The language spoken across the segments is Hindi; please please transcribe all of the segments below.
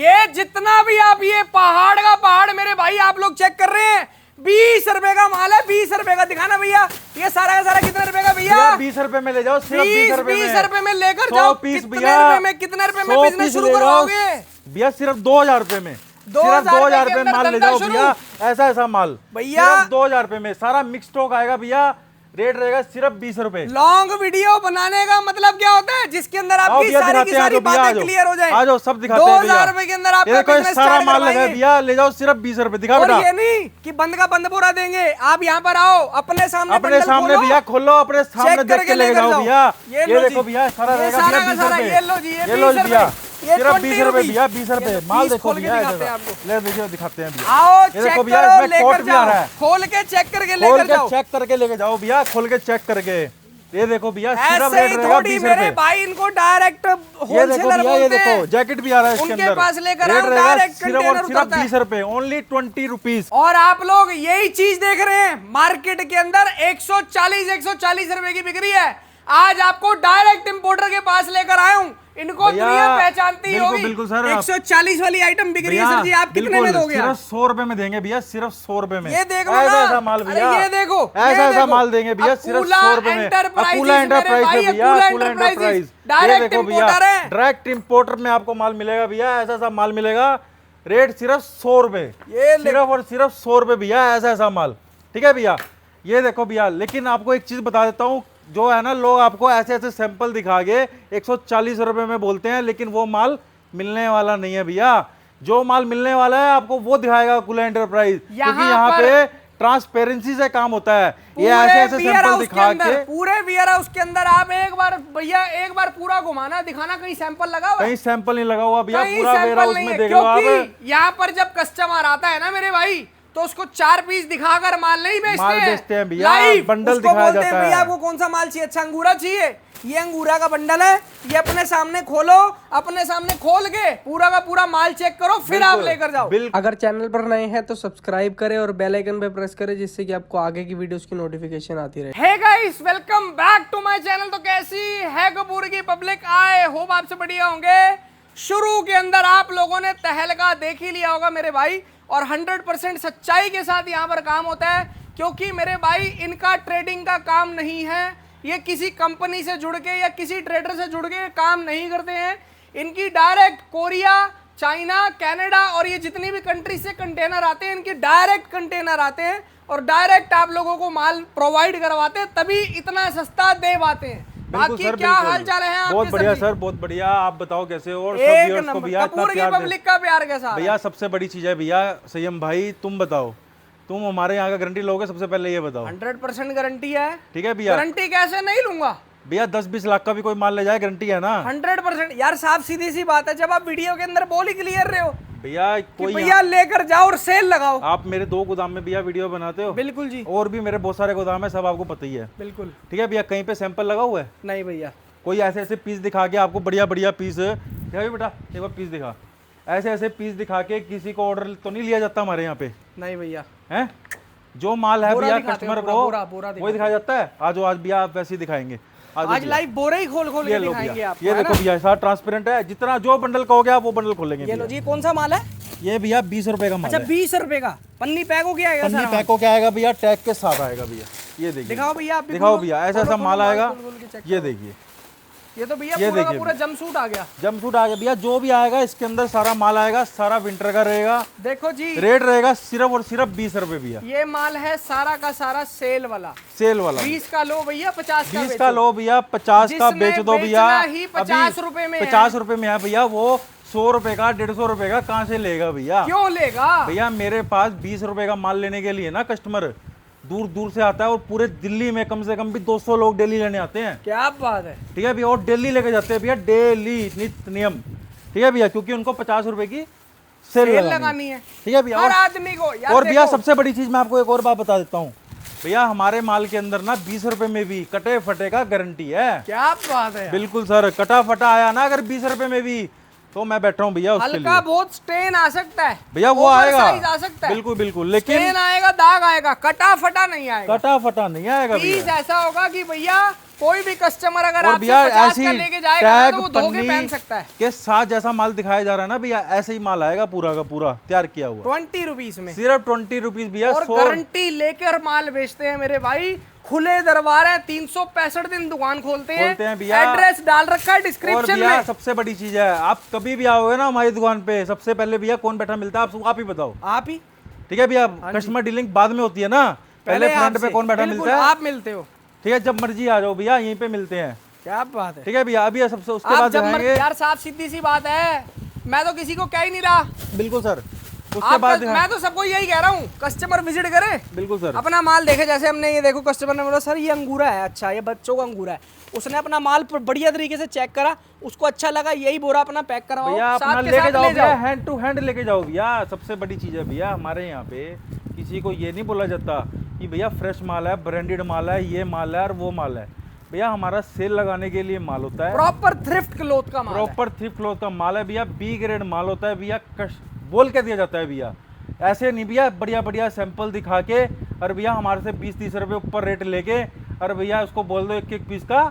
ये जितना भी आप ये पहाड़ का पहाड़ मेरे भाई आप लोग चेक कर रहे हैं, 20 रुपए का माल है। 20 रुपए का दिखाना भैया, ये सारा का सारा कितने रुपए का भैया? 20 रुपए में ले जाओ, सिर्फ 20 रुपए में लेकर जाओ। कितने रुपए में, कितने रुपए में बिजनेस शुरू करवाओगे भैया? सिर्फ 2000 रुपए में, सिर्फ 2000 रुपए में माल ले जाओ भैया। ऐसा माल भैया 2000 रुपए में सारा मिक्स स्टॉक आएगा भैया। रेट रहेगा सिर्फ 20 रुपए। लॉन्ग वीडियो बनाने का मतलब क्या होता है? जिसके अंदर आपकी सारी की सारी बातें क्लियर हो जाए। आ जाओ, सब दिखाते हैं। 2000 रुपए के अंदर आपका बिजनेस सारा माल लगा भैया, ले जाओ सिर्फ 20 रुपए। दिखाओ बेटा। ये नहीं कि बंद का बंद पूरा देंगे, आप यहाँ पर आओ, अपने सामने भैया खोलो, अपने सामने देख के ले जाओ भैया। ये देखो भैया, सारा रहेगा भैया 20 रुपए। ये लो जी, ये लो भैया, सिर्फ 20 रुपए भैया। 20 रुपए माल देखो भैया, ले देखिए, दिखाते हैं भैया। आओ ये देखो भैया, इसमें कोट भी आ रहा है। खोल के चेक करके लेकर जाओ, चेक करके लेके जाओ भैया, खोल के चेक करके। ये देखो भैया, सिर्फ ऐसे ही थोड़ी मेरे भाई इनको डायरेक्ट होलसेलर बोलते हैं। ये देखो जैकेट भी आ रहा है इसके अंदर, उनके पास लेकर आओ, डायरेक्ट कंटेनर सिर्फ 20 रुपए, ओनली 20 रुपीज। और आप लोग यही चीज देख रहे हैं, मार्केट के अंदर 140 रुपए की बिक रही है। आज आपको डायरेक्ट इंपोर्टर के पास लेकर आया हूँ, इनको दुनिया पहचानती होगी। बिल्कुल सर, 140 वाली आइटम बिक रही है सर जी, आप कितने में दोगे? सिर्फ 100 रुपए में देंगे भैया, सिर्फ 100 रुपए में। ये देखो ऐसा माल भैया, ये देखो ऐसा माल देंगे भैया सिर्फ 100 रुपए में। अकूला एंटरप्राइज में भैया, अकूला एंटरप्राइज डायरेक्ट इंपोर्टर है। डायरेक्ट इंपोर्टर में आपको माल मिलेगा भैया, ऐसा माल मिलेगा। रेट सिर्फ 100 रुपए, सिर्फ और सिर्फ 100 रुपए भैया, ऐसा माल। ठीक है भैया, ये देखो भैया। लेकिन आपको एक चीज बता देता हूँ, जो है ना, लोग आपको ऐसे सैंपल दिखा के 140 रुपए में बोलते हैं, लेकिन वो माल मिलने वाला नहीं है भैया। जो माल मिलने वाला है आपको वो दिखाएगा अकूला एंटरप्राइज, क्योंकि यहाँ पे ट्रांसपेरेंसी से काम होता है। ये ऐसे सैंपल दिखा के पूरे वियर हाउस के अंदर आप एक बार भैया, एक बार पूरा घुमाना, दिखाना कहीं सैंपल लगा हुआ है? कहीं सैंपल नहीं लगा हुआ भैया, पूरा वेयर हाउस में देख लो आप। यहाँ पर जब कस्टमर आता है ना मेरे भाई, तो उसको 4 पीस दिखाकर माल नहीं बेचते हैं भैया, बंडल दिखाया जाता है। भैया आपको कौन सा माल चाहिए? अच्छा अंगूरा चाहिए, ये अंगूरा का बंडल है, ये अपने सामने खोलो, अपने सामने खोल के पूरा का पूरा माल चेक करो, फिर आप लेकर जाओ। अगर चैनल पर नए हैं तो सब्सक्राइब करें और बेल आइकन पे प्रेस करें, जिससे कि आपको आगे की वीडियोस की नोटिफिकेशन आती रहे। Hey guys, welcome back to my channel. तो कैसी है कपूर की पब्लिक? आई होप आपसे बढ़िया होंगे। शुरू के अंदर आप लोगों ने तहलका देख ही लिया होगा मेरे भाई, और 100% सच्चाई के साथ यहाँ पर काम होता है, क्योंकि मेरे भाई इनका ट्रेडिंग का काम नहीं है। ये किसी कंपनी से जुड़ के या किसी ट्रेडर से जुड़ के काम नहीं करते हैं। इनकी डायरेक्ट कोरिया, चाइना, कनाडा और ये जितनी भी कंट्री से कंटेनर आते हैं, इनके डायरेक्ट कंटेनर आते हैं और डायरेक्ट आप लोगों को माल प्रोवाइड करवाते हैं, तभी इतना सस्ता दे पाते हैं। बाकी क्या हाल चाल है आपके? बहुत बढ़िया सर, बहुत बढ़िया। आप बताओ कैसे हो? और सब एक व्यूअर्स को भैया कपूर की पब्लिक का प्यार कैसा? भैया सबसे बड़ी चीज है भैया, संयम भाई, तुम बताओ, तुम हमारे यहाँ का गारंटी लोगे? सबसे पहले ये बताओ। 100% गारंटी है। ठीक है भैया, गारंटी कैसे नहीं लूंगा भैया? 10-20 लाख का भी कोई माल ले जाए, गारंटी है ना? 100% यार, साफ सीधी सी बात है। जब आप वीडियो के अंदर बोल ही क्लियर रहे हो भैया, कोई भैया लेकर जाओ और सेल लगाओ। आप मेरे 2 गोदाम में भैया वीडियो बनाते हो? बिल्कुल जी। और भी मेरे बहुत सारे गोदाम है, सब आपको पता ही है। बिल्कुल। ठीक है भैया, कहीं पे सैंपल लगा हुआ है? नहीं भैया। कोई ऐसे पीस दिखा के आपको बढ़िया बढ़िया पीस दिखा बेटा, एक बार पीस दिखा, ऐसे पीस दिखा के किसी को ऑर्डर तो नहीं लिया जाता हमारे यहाँ पे? नहीं भैया। हैं? जो माल है भैया कस्टमर को वही दिखाया जाता है। आज भैया आप वैसे ही दिखाएंगे। आज लाइव बोरे ही खोल के दिखाएंगे आपको। ये देखो भैया, सारा ट्रांसपेरेंट है, जितना जो बंडल कहोगे आप वो बंडल खोलेंगे। ये लो जी, कौन सा माल है ये भैया? 20 रुपए का माल। अच्छा 20 रुपए का पन्नी पैक हो गया? पन्नी पैक हो क्या आएगा भैया? टैग के साथ आएगा भैया। ये देखिए, दिखाओ भैया, दिखाओ भैया, ऐसा माल आएगा। ये देखिए, ये तो भैया पूरा जमसूट आ गया। जमसूट आ गया भैया, जो भी आएगा इसके अंदर सारा माल आएगा, सारा विंटर का रहेगा। देखो जी, रेट रहेगा सिर्फ और सिर्फ 20 रुपए भैया। ये माल है सारा का सारा सेल वाला। 20 का लो भैया, 50 का 20 का लो भैया, 50 का बेच दो भैया। 50 रुपए में 50 रुपए में है भैया, वो 100 रुपए का 150 रुपए का कहाँ से लेगा भैया? क्यों लेगा भैया? मेरे पास 20 रुपए का माल लेने के लिए ना कस्टमर दूर दूर से आता है, और पूरे दिल्ली में कम से कम भी 200 लोग डेली लेने आते हैं। क्या बात है? ठीक है भैया, और डेली लेके जाते हैं भैया, डेली नित्य नियम। ठीक है भैया, क्योंकि उनको 50 रुपए की सेल लगानी है। ठीक है भैया, हर आदमी को। और भैया सबसे बड़ी चीज मैं आपको एक और बात बता देता हूँ भैया, हमारे माल के अंदर ना 20 रुपए में भी कटे फटे का गारंटी है। क्या बात है? बिल्कुल सर, कटा फटा आया ना अगर 20 रुपए में भी, तो मैं बैठा हूँ भैया उसके लिए। हल्का बहुत स्टेन आ सकता है भैया, वो आएगा, आ सकता है। बिल्कुल बिल्कुल, लेकिन स्टेन आएगा, दाग आएगा, कटा फटा नहीं आएगा। कटा फटा नहीं आएगा। पीस ऐसा होगा कि भैया कोई भी कस्टमर अगर और आपसे भैया 50 ऐसी का लेके जाएगा ना, टैग तो वो धो के पन्नी पहन सकता है। के साथ जैसा माल दिखाया जा रहा है ना भैया, ऐसे ही माल आएगा पूरा का पूरा तैयार किया हुआ, 20 रुपीज में, सिर्फ 20 रुपीज भैया। और गारंटी लेकर माल बेचते हैं मेरे भाई। खुले दरबार है, 365 दिन दुकान खोलते हैं भैया। एड्रेस डाल रखा है और डिस्क्रिप्शन भैया में। सबसे बड़ी चीज है, आप कभी भी आओगे ना हमारी दुकान पे, सबसे पहले भैया कौन बैठा मिलता है आप ही बताओ। आप ही, ठीक है भैया, कस्टमर डीलिंग बाद में होती है ना, पहले फ्रंट पे कौन बैठा बिल्कुल, मिलता है, आप मिलते हो। ठीक है, जब मर्जी आ जाओ भैया, यहीं पे मिलते हैं। क्या बात है, ठीक है भैया, अभी सबसे उसके आप बाद जब दिखाएंगे। यार साफ सीधी सी बात है, मैं तो किसी को कह ही नहीं रहा। बिल्कुल सर, उसके बाद मैं तो सबको यही कह रहा हूँ, कस्टमर विजिट करे, बिल्कुल सर, अपना माल देखे। जैसे हमने ये देखो, कस्टमर ने बोला सर ये अंगूरा है, अच्छा ये बच्चों का अंगूरा है, उसने अपना माल बढ़िया तरीके से चेक करा, उसको अच्छा लगा, यही बोरा अपना पैक कराओ, भैया अपना साथ के लेके साथ जाओ ले भैया, जाओ। हैंड टू हैंड लेके जाओ भैया। सबसे बड़ी चीज है भैया, हमारे यहाँ पे किसी को ये नहीं बोला जाता कि भैया फ्रेश माल है, ब्रांडेड माल है, ये माल है और वो माल है। भैया हमारा सेल लगाने के लिए माल होता है, प्रॉपर थ्रिफ्ट क्लॉथ का माल है। प्रॉपर थ्रिफ्ट क्लॉथ का माल है भैया, बी ग्रेड माल होता है भैया, बोल के दिया जाता है भैया, ऐसे नहीं भैया बढ़िया बढ़िया सैंपल दिखा के, और भैया हमारे से 20-30 रुपए ऊपर रेट लेके, और भैया उसको बोल दो एक पीस का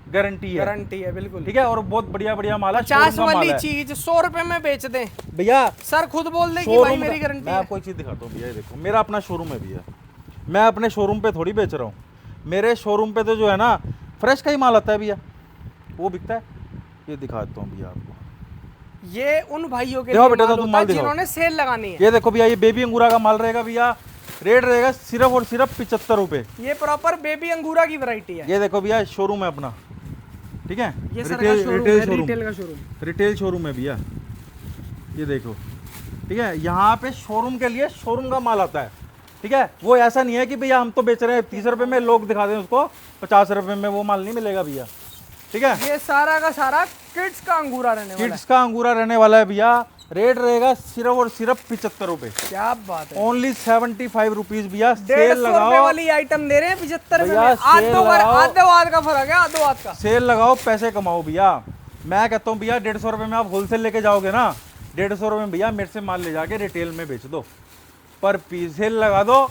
गारंटी है, बिल्कुल। ठीक है। और बहुत बढ़िया बढ़िया माल है, 50 शोरूम का माल वाली है चीज 100 रुपए में बेच दे भैया। सर, खुद बोल दे कि भाई मेरी गारंटी मैं है। आपको एक चीज दिखाता हूँ भैया, ये देखो मेरा अपना शोरूम है भैया, मैं अपने शोरूम पे थोड़ी बेच रहा हूँ, मेरे शोरूम पे तो जो है ना फ्रेश का ही माल आता है भैया, वो बिकता है। ये दिखाता हूँ भैया आपको, ये उन भाइयों के देखो लिए बेटा, माल तो तुम होता माल है दिखाओ। जिन्होंने सेल लगानी है। ये देखो भैया, ये बेबी अंगूरा का माल रहेगा भैया, रेट रहेगा सिर्फ और सिर्फ 75 रुपए। ये प्रॉपर बेबी अंगूरा की वैरायटी है। ये देखो भैया, शोरूम है अपना, ठीक है, ये सर का शोरूम है, रिटेल का शोरूम, रिटेल शोरूम है भैया। ये देखो, ठीक है, यहाँ पे शोरूम के लिए शोरूम का माल आता है, ठीक है। वो ऐसा नहीं है कि भैया हम तो बेच रहे हैं 30 रुपए में, लोग दिखा दें उसको 50 रुपए में, वो माल नहीं मिलेगा भैया, ठीक है। ये सारा का सारा किड्स का अंगूरा रहने वाला किड्स का अंगूरा रहने वाला है भैया, रेट रहेगा सिर्फ और सिर्फ 75 रुपए, है। क्या बात है, ओनली 75 रुपीज भैया। 150 सेल लगाओ वाली आइटम दे रहे हैं 75 रुपए में। भैया, सेल लगाओ। आधो आध का फर्क है, आधो आध का। सेल लगाओ, पैसे कमाओ भैया। मैं कहता हूँ भैया 150 रुपए में आप होलसेल लेके जाओगे ना, 150 रुपए में भैया मेरे से माल ले जाके रिटेल में बेच दो, पर पीस सेल लगा दो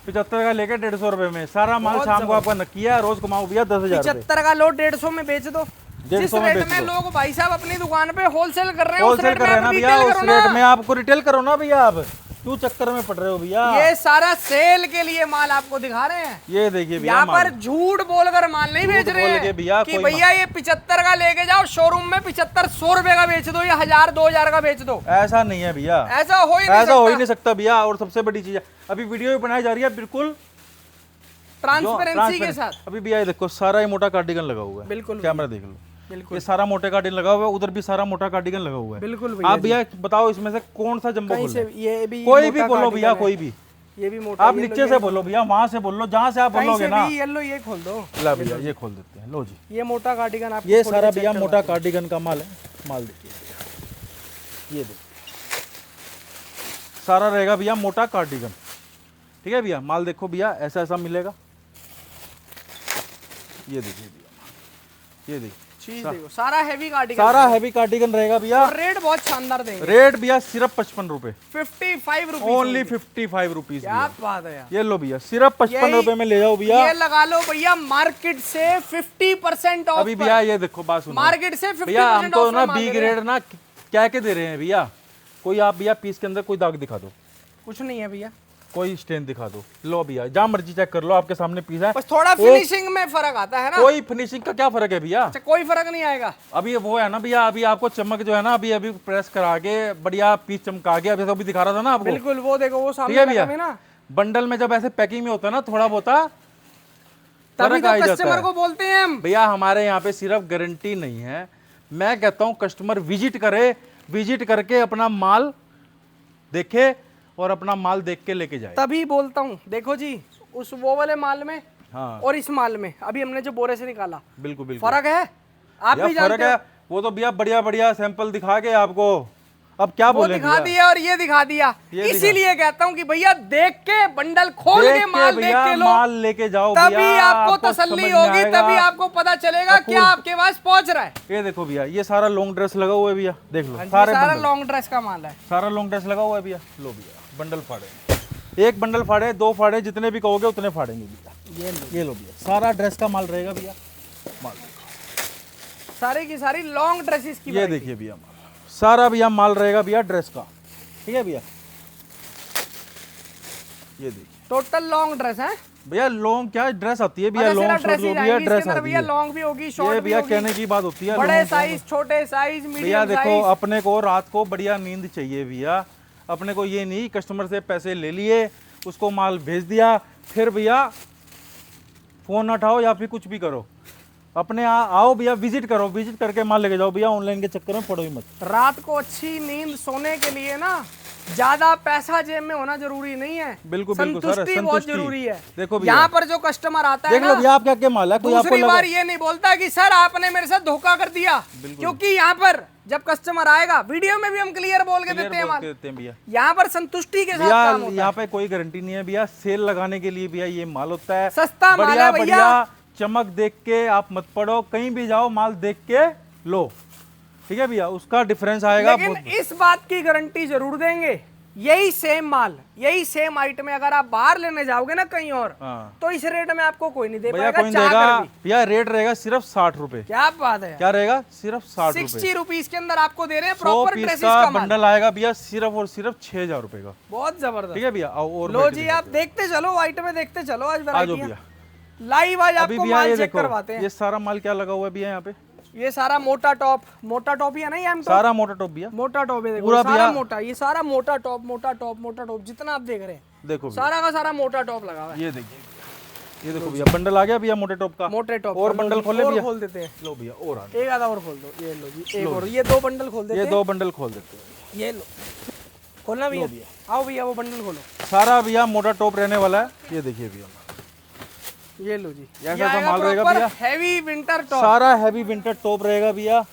75 का लेके 150 रुपए में, सारा माल शाम को आपका नक्की है, रोज कमाओ भैया 10,000 रुपए। 75 का लोट 150 में बेच दो। जिस 150 में रेट बेच में दो। लोग भाई साहब अपनी दुकान पे होलसेल कर रहे हैं, उस होलसेल रेट कर में रहे हैं आप ना भैया, रिटेल उस करो रेट ना। में आपको रिटेल करो ना भैया, आप क्यों चक्कर में पड़ रहे हो भैया। ये सारा सेल के लिए माल आपको दिखा रहे हैं। ये देखिए भैया, यहाँ पर झूठ बोलकर माल नहीं बेच रहे बोल के भैया हैं कि कोई भैया ये 75 का लेके जाओ, शोरूम में 75-100 रुपए का बेच दो या 1000-2000 का बेच दो। ऐसा नहीं है भैया, ऐसा हो ही नहीं ऐसा हो ही सकता। नहीं सकता भैया। और सबसे बड़ी चीज है, अभी वीडियो भी बनाई जा रही है बिल्कुल ट्रांसपेरेंसी के साथ। अभी भैया ये देखो, सारा ये मोटा कार्डिगन लगा हुआ है, बिल्कुल कैमरा देख लो, बिल्कुल ये सारा मोटे कार्डिगन लगा हुआ है, उधर भी सारा मोटा कार्डिगन लगा हुआ है। बिल्कुल आप भैया बताओ इसमें से कौन सा जंबो कहीं खोले? से ये भी कोई भी मोटा बोलो कार्डिगन भैया, है। कोई भी, ये भी मोटा, आप नीचे से बोलो भैया, वहां से बोलो, जहां से आप कहीं बोलोगे से ना। भी येलो ये खोल दो। ला भैया, ये खोल देते हैं, लो जी, ये मोटा कार्डिगन आप ये सारा भैया मोटा कार्डिगन का माल है। माल देखिए, ये देखिए, सारा रहेगा भैया मोटा कार्डिगन, ठीक है भैया। माल देखो भैया, ऐसा ऐसा मिलेगा, ये देखिए भैया, ये देखिए, चीज देखो, सारा हैवी कार्डिगन, सारा हैवी कार्डिगन रहेगा भैया। और रेट बहुत शानदार देंगे। रेट भैया सिर्फ 55 रुपए, 55 रुपीज, ओनली 55 रुपीज। क्या बात है यार। ये लो भैया, सिर्फ 55 यही- रुपए में ले जाओ भैया। ये लगा लो भैया, मार्केट से 50% ऑफ। अभी भैया ये देखो, बात सुनो मार्केट से 50% भैया, हम तो ऑफ ना में बी मांग रहे हैं। ग्रेड ना क्या के दे रहे हैं भैया। कोई आप भैया पीस के अंदर कोई दाग दिखा दो, कुछ नहीं है भैया, कोई स्टेन दिखा दो, लो भैया जहाँ मर्जी चेक कर लो, आपके सामने पीस है। बस थोड़ा फिनिशिंग में फर्क आता है ना। कोई फिनिशिंग का क्या फर्क है भैया। अच्छा, कोई फर्क नहीं आएगा। अभी वो है ना भैया, अभी आपको चमक जो है ना, अभी अभी प्रेस करा के बढ़िया पीस चमका के अभी तो अभी दिखा रहा था ना आपको। बिल्कुल, वो देखो, वो ठीक सामने है लगा भैया, है ना। बंडल में जब ऐसे पैकिंग में होता है ना, थोड़ा बहुत तभी फर्क आ तो ही जाता कस्टमर है। को बोलते हैं हम। भैया हमारे यहाँ पे सिर्फ गारंटी नहीं है, मैं कहता हूँ कस्टमर विजिट करे, विजिट करके अपना माल देखे और अपना माल देख के लेके जाए। तभी बोलता हूँ, देखो जी, उस वो वाले माल में हाँ, और इस माल में अभी हमने जो बोरे से निकाला, बिल्कुल बिल्कुल फर्क है, आप भैया, भी फर्क जानते है। हो। वो तो भैया बढ़िया बढ़िया सैंपल दिखा के आपको, अब क्या वो बोले दिखा दिया और ये दिखा दिया, इसीलिए कहता हूँ कि भैया देख के बंडल खोल के माल देख के लो, माल लेके जाओ तभी भैया, आपको समझ तसल्ली में होगी, आएगा। तभी आपको पता चलेगा क्या आपके पास पहुंच रहा है। ये देखो भैया, ये सारा लॉन्ग ड्रेस लगा हुआ है भैया, देख लो हाँ जी, सारे सारा बंडल। लॉन्ग ड्रेस का माल है। सारा लॉन्ग ड्रेस लगा हुआ है भैया, लो भैया बंडल फाड़े, एक बंडल फाड़े, दो फाड़े, जितने भी कहोगे उतने फाड़ेंगे भैया। ये लो भैया, सारा ड्रेस का माल रहेगा भैया। माल सारी की सारी लॉन्ग ड्रेसेस की ये देखिए भैया, माल सारा भैया माल रहेगा भैया ड्रेस का, ठीक है भैया। ये देखिए टोटल लॉन्ग ड्रेस है भैया, लॉन्ग क्या ड्रेस आती है भैया, लॉन्ग शॉर्ट जो भैया ड्रेस आती भैया, है, लॉन्ग भी होगी, ये शॉर्ट भी भैया होगी, कहने की बात होती है। बड़े साइज, छोटे साइज, भैया मीडियम देखो, साइज। अपने को रात को बढ़िया नींद चाहिए भैया, अपने को ये नहीं कस्टमर से पैसे ले लिए, उसको माल भेज दिया, फिर भैया फोन उठाओ या फिर कुछ भी करो, अपने आओ भैया, विजिट करो, विजिट करके माल लेके जाओ भैया, ऑनलाइन के चक्कर में पड़ो ही मत। रात को अच्छी नींद सोने के लिए ना ज्यादा पैसा जेब में होना जरूरी नहीं है, बिल्कुल बिल्कुल सर, संतुष्टि बहुत जरूरी है। देखो भैया, यहाँ पर जो कस्टमर आता है देख लो भैया, आप क्या क्या माल है, कोई आपको दूसरी बार ये नहीं बोलता कि सर आपने मेरे साथ धोखा कर दिया, क्योंकि यहाँ पर जब कस्टमर आएगा, वीडियो में भी हम क्लियर बोल के देते हैं माल, भैया यहाँ पर संतुष्टि के साथ काम होता है। यहाँ पे कोई गारंटी नहीं है भैया, सेल लगाने के लिए भैया ये माल होता है, सस्ता माल है भैया। बढ़िया चमक देख के आप मत पड़ो, कहीं भी जाओ माल देख के लो, ठीक है भैया, उसका डिफरेंस आएगा। लेकिन इस बात की गारंटी जरूर देंगे, यही सेम माल, यही सेम आइटम अगर आप बाहर लेने जाओगे ना कहीं और, तो इस रेट में आपको कोई नहीं दे भैया, पाएगा, कोई देगा भैया, रेट रहेगा सिर्फ 60 रुपए। क्या बात है, क्या रहेगा, सिर्फ 60 रुपए, 60 रुपीज के अंदर आपको दे रहे हैं 100 प्रॉपर पीस ड्रेसेस का का माल। बंडल आएगा भैया, सिर्फ और सिर्फ 6000 रुपए का, बहुत जबरदस्त, ठीक है भैया। और लो जी, आप देखते चलो, आइटम देखते चलो, आज आ जाओ भैया, लाइव आज अभी आपको भैया माल ये चेक देखो, करवाते हैं। ये सारा माल क्या लगा हुआ है भैया यहाँ पे, ये सारा मोटा टॉप ही है ना, ये सारा मोटा टॉप भैया, मोटा टॉप है, देखो पूरा सारा भैया, मोटा, ये सारा मोटा टॉप जितना आप देख रहे हैं, देखो भैया, सारा का सारा मोटा टॉप लगा हुआ है। ये देखिए, ये देखो भैया, बंडल आ गया भैया मोटे टॉप का, मोटे टॉप और बंडल खोले भैया, खोल देते हैं, लो भैया, और आ एक आधा और खोल दो, ये लो जी, एक और, ये 2 बंडल खोल देते ये हैं, 2 बंडल खोल देते हैं, ये लो, खोलना भैया, आओ भैया, वो बंडल खोलो, सारा भैया मोटा टॉप रहने वाला है, ये देखिए भैया, ये लो जी, ऐसा सा माल रहेगा भैया, हैवी विंटर टॉप, सारा हैवी विंटर टॉप रहेगा भैया,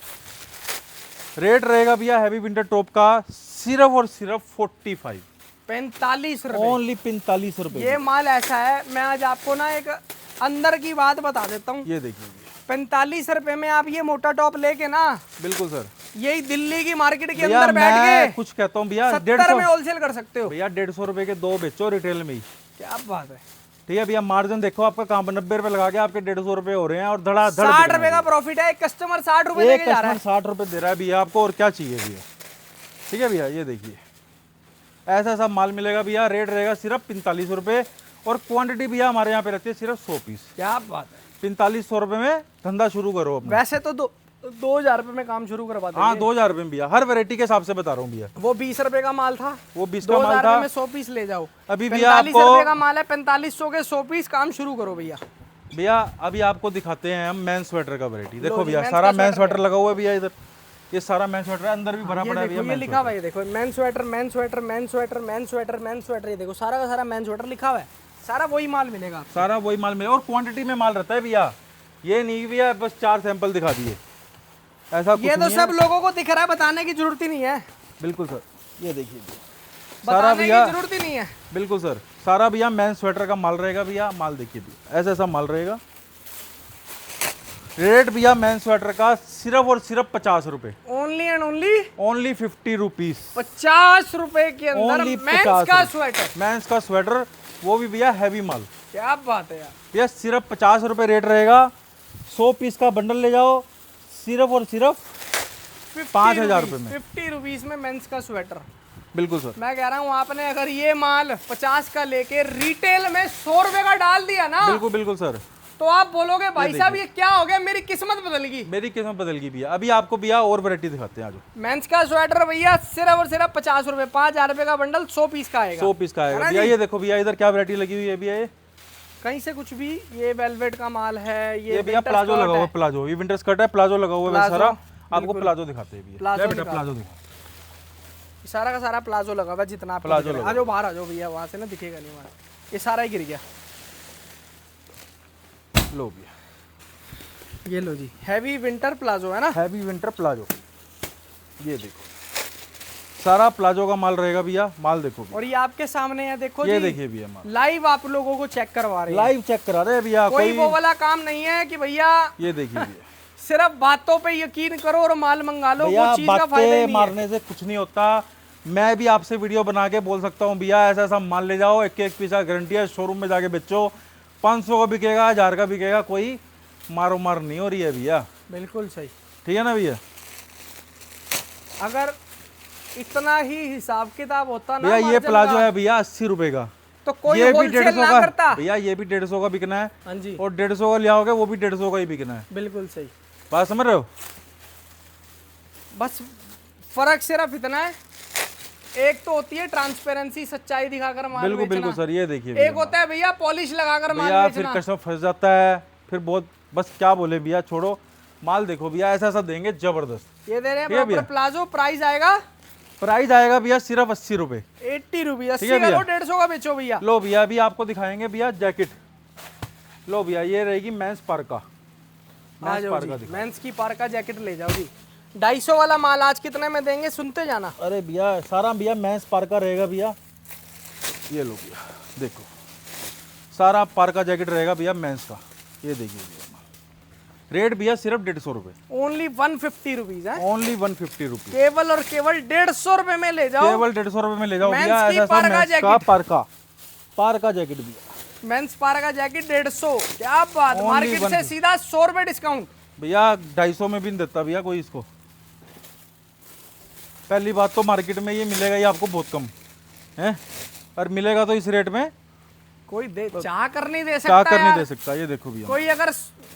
रेट रहेगा भैया हैवी विंटर टॉप का सिर्फ और सिर्फ 45 रुपए, ओनली 45 रुपए। ये माल ऐसा है, मैं आज आपको ना एक अंदर की बात बता देता हूँ, ये देखिए 45 रुपए में आप ये मोटा टॉप लेके ना, बिल्कुल सर, यही दिल्ली की मार्केट के भैया अंदर बैठ मैं के कुछ कहता हूँ भैया, 70 में होलसेल कर सकते हो भैया, 150 रुपए के 2 बेचो रिटेल में ही, क्या बात है, ठीक है भैया, मार्जिन देखो आपका कहाँ पर 90 रुपए लगा के आपके 150 रुपए हो रहे हैं, और धड़ा धड़ 60 रुपए का प्रॉफिट है, एक कस्टमर 60 रुपए लेके जा रहा है, 60 रुपए दे रहा है भैया आपको, और क्या चाहिए भैया, ठीक है भैया। ये देखिए ऐसा सब माल मिलेगा भैया, रेट रहेगा सिर्फ 45 रुपए, और क्वांटिटी भैया हमारे यहाँ पे रहती है सिर्फ 100 पीस, क्या बात है, 4500 रुपए में धंधा शुरू करो अपना। वैसे तो 2000 रुपए में काम शुरू करवाते हाँ 2000 रुपए में भैया, हर वैरायटी के हिसाब से बता रहा हूँ भैया, वो 20 रुपए का माल था, वो 20 का माल 2000 था, में 100 पीस ले जाओ, अभी भैया 45 आपको रुपए का माल है, 4500 के 100 पीस, काम शुरू करो भैया। भैया अभी आपको दिखाते हैं हम मैन स्वेटर का वैरायटी, देखो जी, भैया men's सारा का मैन स्वेटर स्वेटर लगा हुआ है भैया, इधर ये सारा मैन स्वेटर है, अंदर भी भरा पड़ा है भैया, ये लिखा हुआ है, देखो man sweater, man sweater, man sweater, man sweater, man sweater, ये देखो सारा का सारा मैन स्वेटर लिखा हुआ है, सारा वही माल मिलेगा आपको। सारा वही माल मिलेगा, और क्वांटिटी में माल रहता है भैया, ये नहीं भैया बस 4 सैंपल दिखा दिए, ऐसा कुछ ये तो नहीं सब लोगों को दिख रहा है, बताने की जरूरत ही नहीं है, बिल्कुल सर, ये देखिए सारा बताने की भैया, जरूरत ही नहीं है, बिल्कुल सर, सारा भैया मैन स्वेटर का माल रहेगा भैया, माल देखिए भैया ऐसा ऐसा माल रहेगा, रेट भैया मैन स्वेटर का सिर्फ और सिर्फ 50 रुपए, ओनली एंड ओनली 50 रुपीज, 50 रुपए के अंदर Only मेंस 50 का रुपए। स्वेटर, मेंस का स्वेटर, वो भी भैया हैवी माल, क्या बात है यार, भैया सिर्फ 50 रुपए रेट रहेगा, 100 पीस का बंडल ले जाओ सिर्फ और सिर्फ 5000 रुपए में, 50 रुपीज में मेंस का स्वेटर। बिल्कुल सर, मैं कह रहा हूँ आपने अगर ये माल 50 का लेके रिटेल में 100 रुपए का डाल दिया ना, बिल्कुल बिल्कुल सर, तो आप बोलोगे भाई साहब ये क्या हो गया, मेरी किस्मत बदल गई, मेरी किस्मत बदल गई भैया। अभी आपको भैया और वैरायटी दिखाते हैं, आज मेंस का स्वेटर भैया सिर्फ और सिर्फ 50 रुपए, 5000 रुपए का बंडल 100 पीस का आएगा, 100 पीस का आएगा भैया। ये देखो भैया इधर क्या वैरायटी लगी हुई है भैया, ये कहीं से कुछ भी, ये वेलवेट का माल है, ये भैया प्लाजो लगा हुआ है, प्लाजो, ये विंटर स्कर्ट है, प्लाजो लगा हुआ है सारा, आपको प्लाजो दिखाते हैं भैया, बेटा प्लाजो दिखा, सारा का सारा प्लाजो लगा हुआ, जितना आप प्लाजो आ जाओ बाहर आ जाओ भैया, वहां से ना दिखेगा नहीं वहां, ये सारा ही गिर गया, लो भैया ये लो जी, हैवी विंटर प्लाजो है ना, हैवी विंटर प्लाजो, ये देखो सारा प्लाजो का माल रहेगा भैया, माल देखो भैया। और ये आपके सामने है, देखो ये जी, देखिए भैया माल लाइव आप लोगों को चेक करवा रहे हैं, लाइव चेक करा रहे हैं भैया, कोई वो वाला काम नहीं है कि भैया ये देखिए भैया सिर्फ बातों पे यकीन करो और माल मंगा लो, भैया वो चीज का फायदा ही बातें नहीं मारने से कुछ नहीं होता, मैं भी आपसे वीडियो बना के बोल सकता हूँ भैया ऐसा ऐसा माल ले जाओ, एक एक पीस का गारंटी है, शोरूम में जाके बेचो, 500 का बिकेगा, 1000 का बिकेगा, कोई मारो मार नहीं हो रही है भैया। बिल्कुल सही। ठीक है ना भैया। अगर इतना ही हिसाब किताब होता ना भैया ये मार्जिन प्लाजो का, है भैया 80 रुपए का, तो कोई ये भी होलसेल 150 ना का करता। भैया, ये भी 150 का बिकना है, हाँ जी, और 150 का ले आओगे वो भी 150 का ही बिकना है। बिल्कुल सही। बात समझ रहे हो। बस फर्क सिर्फ इतना है, एक तो होती है ट्रांसपेरेंसी, सच्चाई दिखाकर माल बिल्कुल बेचना। बिल्कुल सर, ये देखिए एक होता है भैया पॉलिश लगाकर माल भैया, फिर बेचना। कस्टमर फंस जाता है, फिर बहुत, बस क्या बोले भैया, छोड़ो। माल देखो भैया, ऐसा ऐसा देंगे जबरदस्त। ये दे रहे हैं ठीक है भैया। प्रॉपर प्लाजो, प्राइस आएगा प्राइस आएगा भैया सिर्फ 80 रुपए। 80 रुपये। ठीक है भैया। 150 का बेचो भैया। लो भैया, अभी आपको दिखाएंगे भैया जैकेट। लो भैया, ये रहेगी मेंस पार्का। आ मेंस जाओ पार्का जी, दिखाओ। मेंस की पार्का जैकेट ले जाओ जी। 250 वाला माल आज कितने में देंगे, सुनते जाना। अरे भैया, सारा भैया मेंस पार्का रहेगा भैया। ये लो भैया, देखो सारा पार्का जैकेट रहेगा भैया मेंस का। ये देखिए भैया, रेट भैया सिर्फ 150 रुपए। ओनली 150 रुपीज है, ओनली 150 रुपीज। केवल और केवल 150 रुपए में ले जाओ। केवल 150 रुपए में ले जाओ मेंस भैया। की ऐसा ऐसा पार्का मेंस का जैकेट। पार्का जैकेट भैया। Men's parka jacket 150। क्या बात, Only मार्केट से 150। सीधा 100 रुपए डिस्काउंट। भैया 250 में भी नहीं देता भैया कोई इसको। पहली बात तो मार्केट में ये मिलेगा ये आपको बहुत कम है, और मिलेगा तो इस रेट में कोई दे चाह कर नहीं दे क्या सकता कर नहीं यार। दे सकता। ये देखो भैया, कोई अगर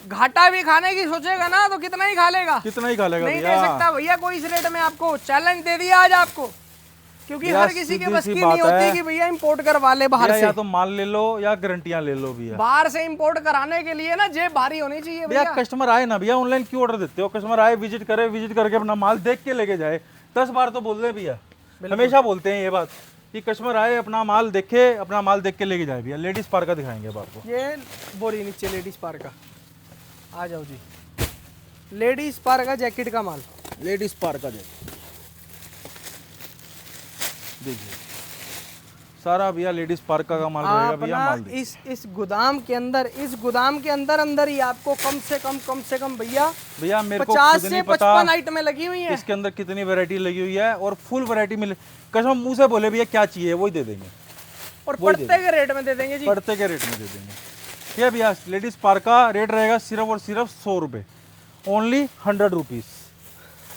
घाटा भी खाने की सोचेगा ना तो कितना ही खा लेगा, कितना ही खा लेगा नहीं दे भैया। सकता भैया कोई इस रेट में। आपको चैलेंज दे दिया आज आपको, क्योंकि भैया हर किसी के सीधी बस सी की बात नहीं होती है। कि भैया इंपोर्ट करवा ले बाहर भैया से। या तो माल ले लो या गारंटियां ले लो भैया। बाहर से इंपोर्ट कराने के लिए ना जेब भारी होनी चाहिए भैया भैया। कस्टमर आए ना भैया, ऑनलाइन क्यों ऑर्डर देते हो। कस्टमर आए, विजिट करे, विजिट करके अपना माल देख के लेके जाए। 10 बार तो बोल रहे हैं भैया, हमेशा बोलते हैं ये बात कि कस्टमर आए, अपना माल देखे, अपना माल देख के लेके जाए भैया। लेडीज पार्का दिखाएंगे अब आपको। ये बोरी नीचे लेडीज पार्का, आ जाओ जी। लेडीज पार्का जैकेट का माल, लेडीज पार्का जैकेट देखिए, सारा भैया लेडीज पार्का का माल रहेगा भैया। अपना माल देखिए इस गोदाम के अंदर, अंदर ही आपको कम से कम भैया भैया, मेरे को 50 खुद से नहीं 55 पता आइटमें लगी हुई है। इसके अंदर कितनी वैरायटी लगी हुई है, और फुल वैरायटी मिले। कस्टमर मुंह से बोले भैया क्या चाहिए वही दे देंगे, और पड़ते के रेट में दे देंगे जी। पड़ते के रेट में दे देंगे। ठीक है भैया, लेडीज पार्का रेट रहेगा सिर्फ और सिर्फ 100 रुपए। Only 100 rupees.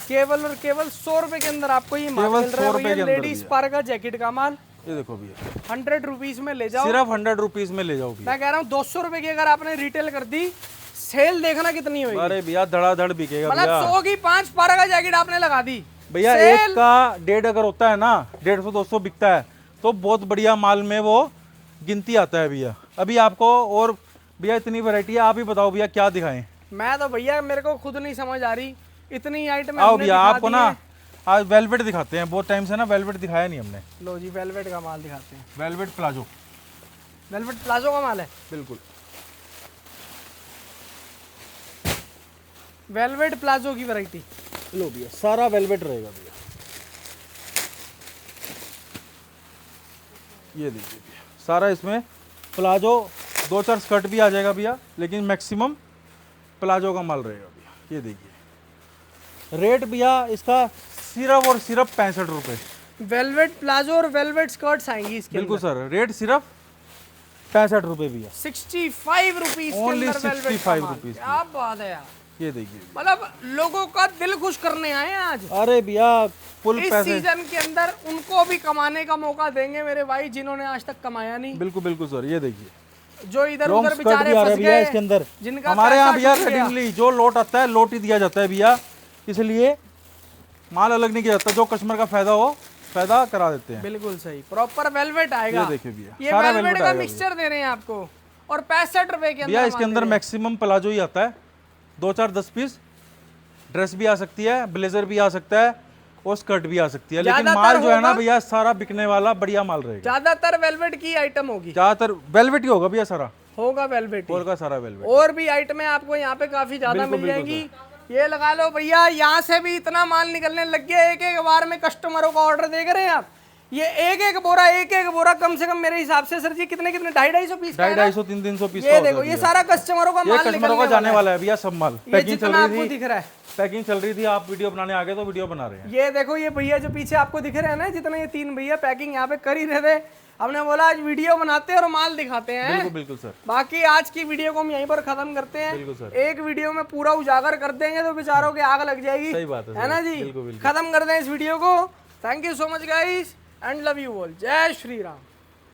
केवल और केवल 100 रुपए के अंदर आपको ये माल केवल मिल 100 रहा है रुपए भैया। के अंदर लेडीज भैया। पार्का जैकेट का माल ये देखो भैया, 100 रुपीज में ले जाओ। सिर्फ 100 रुपीज में ले जाओ भैया। मैं कह रहा हूँ 200 रुपए की अगर आपने रिटेल कर दी, सेल देखना कितनी होगी। अरे भैया धड़ाधड़ बिकेगा मतलब भैया। 100 की 5 पार्का जैकेट आपने लगा दी भैया सेल। एक का 1.5 अगर होता है ना, 150-200 बिकता है तो बहुत बढ़िया माल में वो गिनती आता है भैया। अभी आपको और भैया इतनी वैरायटी है, आप ही बताओ भैया क्या दिखाएं। मैं तो भैया मेरे को खुद नहीं समझ आ रही, इतनी आइटम आओ भैया, आपको ना आज वेलवेट दिखाते हैं। बहुत टाइम से ना वेलवेट दिखाया नहीं हमने। लो जी, वेलवेट का माल दिखाते हैं। वेलवेट प्लाजो, वेलवेट प्लाजो का माल है। बिल्कुल वेलवेट प्लाजो की वैरायटी। लो भैया, सारा वेलवेट रहेगा भैया। ये देखिए भैया, सारा इसमें प्लाजो, 2-4 स्कर्ट भी आ जाएगा भैया, लेकिन मैक्सिमम प्लाजो का माल रहेगा भैया। ये देखिए रेट भैया इसका सिर्फ और सिर्फ 65 रुपए। वेलवेट प्लाजो और वेलवेट स्कर्ट्स आएंगी इसके बिल्कुल सर, रेट सिर्फ 65 रुपए भैया। 65 रुपीज के Only अंदर वेलवेट 65 का माल। रुपीज। क्या बात है यार, ये देखिए, मतलब लोगों का दिल खुश करने आए हैं आज। अरे भैया फुल इस पैसे। सीजन के अंदर उनको भी कमाने का मौका देंगे मेरे भाई, जिन्होंने आज तक कमाया नहीं। बिल्कुल बिल्कुल सर, ये देखिए जो इधर लॉन्ग उधर स्कर्ट बेचारे भी आ रहा फंस है भैया गए, इसके अंदर। जिनका हमारे यहाँ पैसा भैया छूट गया। रेडीमली जो लोट आता है लोट ही दिया जाता है भैया, इसलिए माल अलग नहीं किया जाता। जो कस्टमर का फायदा हो, फायदा करा देते हैं। बिल्कुल सही, प्रॉपर वेलवेट आएगा। ये देखिए भैया, ये सारा वेलवेट वेलवेट का आएगा मिक्सचर दे रहे हैं आपको, और 65 रुपए के भैया। अंदर इसके अंदर मैक्सिमम प्लाजो ही आता है, 2-4-10 पीस। ड्रेस भी आ सकती है, ब्लेजर भी आ सकता है, और स्कर्ट भी आ सकती है। लेकिन ज्यादातर माल जो है ना होगा- भैया सारा बिकने वाला बढ़िया माल रहेगा। ज्यादातर वेलवेट की आइटम होगी, ज्यादातर वेलवेट ही होगा भैया, सारा होगा वेलवेट। और का सारा वेलवेट। और भी आइटमें आपको यहाँ पे काफी ज्यादा बिल्कुल, मिल जाएंगी। ये लगा लो भैया, यहाँ से भी इतना माल निकलने लग गया, एक एक बार में कस्टमरों का ऑर्डर देख रहे हैं आप। ये एक एक बोरा कम से कम मेरे हिसाब से सर जी कितने 250-250 पीस का है ना? 250-300 पीस ये देखो, ये सारा कस्टमरों का ये माल कस्टमरों निकलने का जाने वाला वाला है भैया सब माल। है। ये पैकिंग चल जितना आपको रही दिख थी, रहा है, पैकिंग चल रही थी, आप वीडियो बनाने आ गए तो वीडियो बना रहे हैं। ये देखो, ये भैया जो पीछे आपको दिख रहे हैं ना, जितने ये 3 भैया पैकिंग यहाँ पे कर ही रहे थे, हमने बोला आज वीडियो बनाते हैं और माल दिखाते हैं। बिल्कुल बिल्कुल सर। बाकी आज की वीडियो को हम यहीं पर खत्म करते हैं। बिल्कुल सर। एक वीडियो में पूरा उजागर कर देंगे तो बेचारों की आग लग जाएगी। सही बात है ना जी। बिल्कुल बिल्कुल। खत्म कर दें इस वीडियो को। Thank you so much guys and love you all. जय श्री राम।